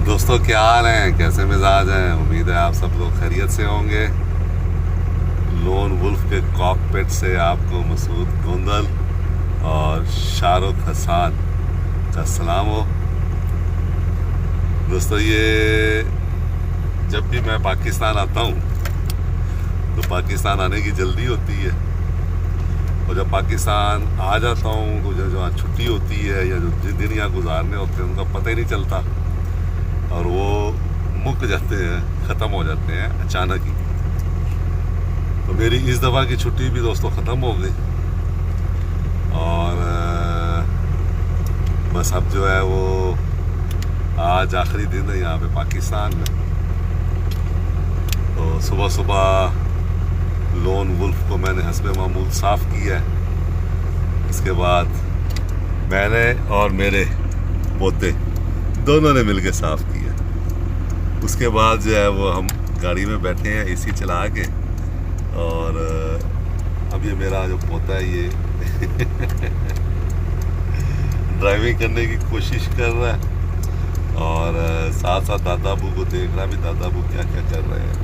दोस्तों क्या हाल हैं, कैसे मिजाज हैं। उम्मीद है आप सब लोग खैरियत से होंगे। लोन वुल्फ के कॉकपिट से आपको मसूद गोंदल और शाहरुख हसन का सलाम हो। दोस्तों ये जब भी मैं पाकिस्तान आता हूँ तो पाकिस्तान आने की जल्दी होती है, और जब पाकिस्तान आ जाता हूँ तो जो छुट्टी होती है या जो जिन दिन यहाँ गुजारने होते हैं उनका पता ही नहीं चलता, और वो मुक जाते हैं, ख़त्म हो जाते हैं अचानक ही। तो मेरी इस दफ़ा की छुट्टी भी दोस्तों ख़त्म हो गई, और बस अब जो है वो आज आखिरी दिन है यहाँ पे पाकिस्तान में। तो सुबह सुबह लोन वुल्फ को मैंने हस्बे मामूल साफ़ किया है। इसके बाद मैंने और मेरे पोते दोनों ने मिलकर साफ़ किया। उसके बाद जो है वो हम गाड़ी में बैठे हैं एसी चला के, और अब ये मेरा जो पोता है ये ड्राइविंग करने की कोशिश कर रहा है, और साथ साथ दादा अबू को देख रहा भी दादा अबू क्या क्या कर रहे हैं।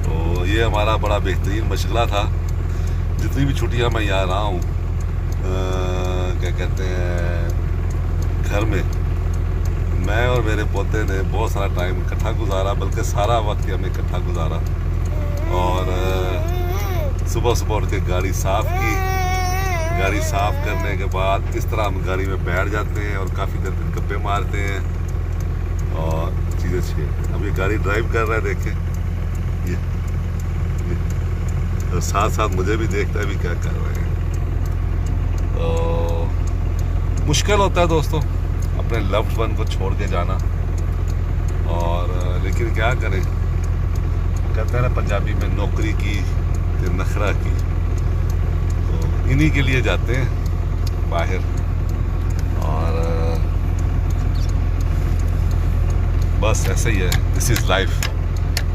तो ये हमारा बड़ा बेहतरीन मशगला था। जितनी भी छुट्टियां मैं यहाँ रहा हूँ क्या कहते हैं घर में, मैं और मेरे पोते ने बहुत सारा टाइम इकट्ठा गुजारा, बल्कि सारा वक्त ही हमने इकट्ठा गुजारा। और सुबह सुबह उठ के गाड़ी साफ़ की। गाड़ी साफ़ करने के बाद इस तरह हम गाड़ी में बैठ जाते हैं और काफ़ी देर तक गप्पे मारते हैं और चीज़ें अच्छी। अब ये गाड़ी ड्राइव कर रहा है, देखें ये तो साथ साथ मुझे भी देखता है भी क्या कर रहे हैं। तो मुश्किल होता है दोस्तों अपने लव्ड वन को छोड़ के जाना, और लेकिन क्या करें, कहते हैं ना पंजाबी में नौकरी की ते नखरा की। तो इन्हीं के लिए जाते हैं बाहर, और बस ऐसे ही है। This is life,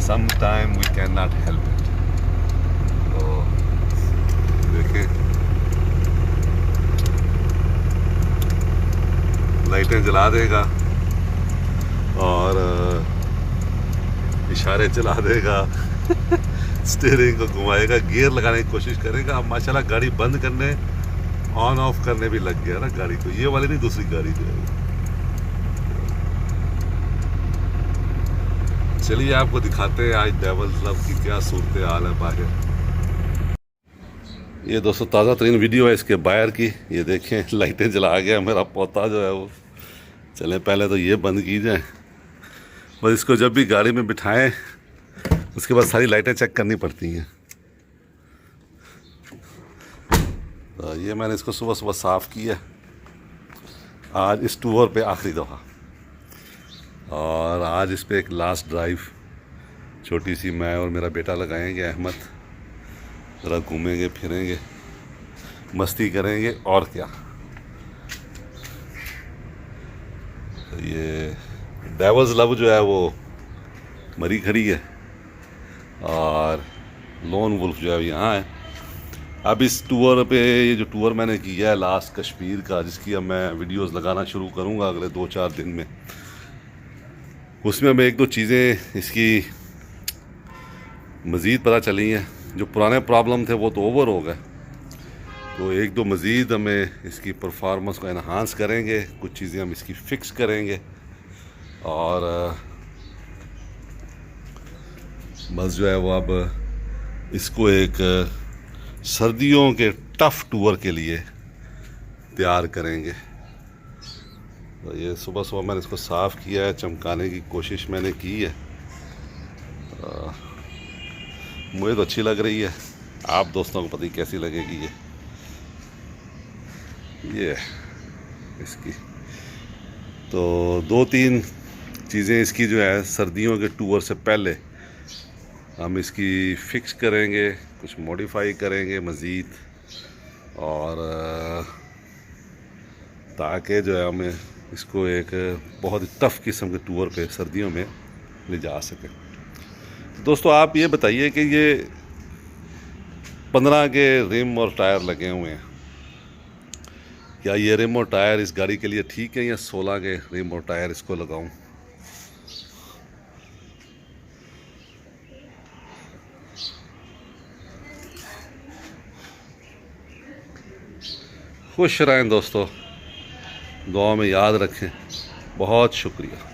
some time we can not help it. तो देखिए लाइटें जला देगा और इशारे चला देगा स्टीयरिंग को घुमाएगा, गियर लगाने की कोशिश करेगा। अब माशाल्लाह गाड़ी बंद करने ऑन ऑफ करने भी लग गया ना गाड़ी को, ये वाली नहीं दूसरी गाड़ी जो है। चलिए आपको दिखाते हैं आज डेविल्स लव की क्या सूरत हाल है बाहर। ये दोस्तों ताज़ा तरीन वीडियो है इसके बाहर की। ये देखें लाइटें जला गया मेरा पोता जो है वो। चलें पहले तो ये बंद की जाए, बस इसको जब भी गाड़ी में बिठाएं उसके बाद सारी लाइटें चेक करनी पड़ती हैं। तो ये मैंने इसको सुबह सुबह साफ़ किया आज इस टूर पे आखिरी दफ़ा, और आज इस पे एक लास्ट ड्राइव छोटी सी मैं और मेरा बेटा लगाएंगे अहमद। ज़रा घूमेंगे फिरेंगे, मस्ती करेंगे और क्या। तो ये डेविल्स लव जो है वो मरी खड़ी है, और लोन वुल्फ जो है यहाँ है। अब इस टूर पे, ये जो टूर मैंने किया है लास्ट कश्मीर का, जिसकी अब मैं वीडियोस लगाना शुरू करूँगा अगले 2-4 दिन में, उसमें हमें एक दो चीज़ें इसकी मज़ीद पता चली हैं। जो पुराने प्रॉब्लम थे वो तो ओवर हो गए, तो एक दो मज़ीद हमें इसकी परफॉर्मेंस को इन्हांस करेंगे, कुछ चीज़ें हम इसकी फ़िक्स करेंगे, और बस जो है वो अब इसको एक सर्दियों के टफ़ टूर के लिए तैयार करेंगे। तो ये सुबह सुबह मैंने इसको साफ़ किया है, चमकाने की कोशिश मैंने की है। मुझे तो अच्छी लग रही है, आप दोस्तों को पता ही कैसी लगेगी ये इसकी। तो 2-3 चीज़ें इसकी जो है सर्दियों के टूर से पहले हम इसकी फ़िक्स करेंगे, कुछ मॉडिफाई करेंगे मज़ीद, और ताकि जो है हमें इसको एक बहुत ही टफ़ किस्म के टूर पे सर्दियों में ले जा सकें। दोस्तों आप ये बताइए कि ये 15 के रिम और टायर लगे हुए हैं, क्या ये रिम और टायर इस गाड़ी के लिए ठीक है या 16 के रिम और टायर इसको लगाऊं? खुश रहें दोस्तों, दुआ में याद रखें। बहुत शुक्रिया।